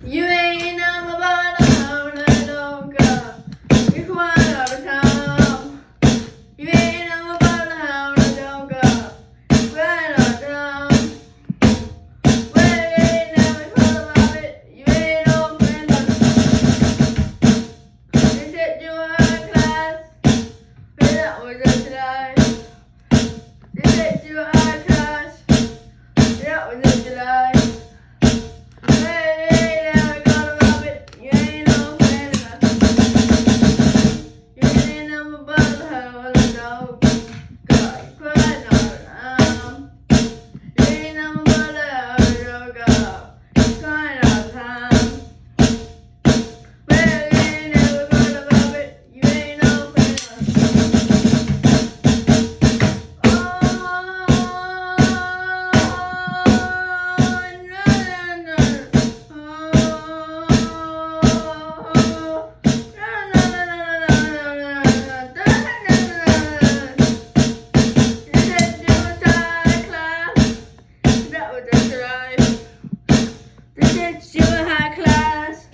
You ain't never bought a hound and dog. You come on all the time. You ain't never bought a hound and dog. Right on down. Well, you ain't never thought about it. You ain't no friend. They said you were high class, but that was just a lie. They said you were high class, but that was just a lie. You were high class,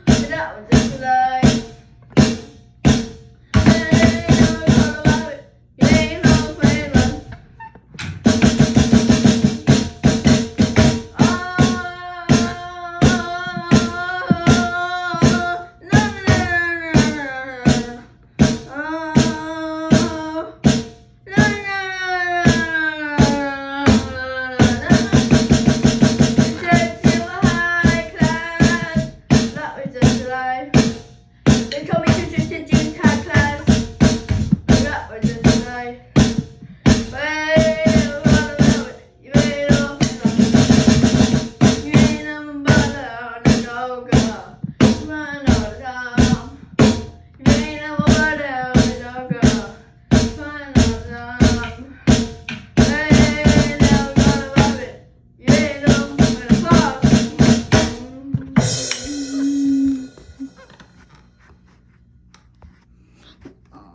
but that was just a lie. You ain't never thought about it. You ain't no friend. Oh, no, no, no, no, no, no, They told me to just high class. That was just a lie. But you ain't no friend. You ain't never bothered on the dog.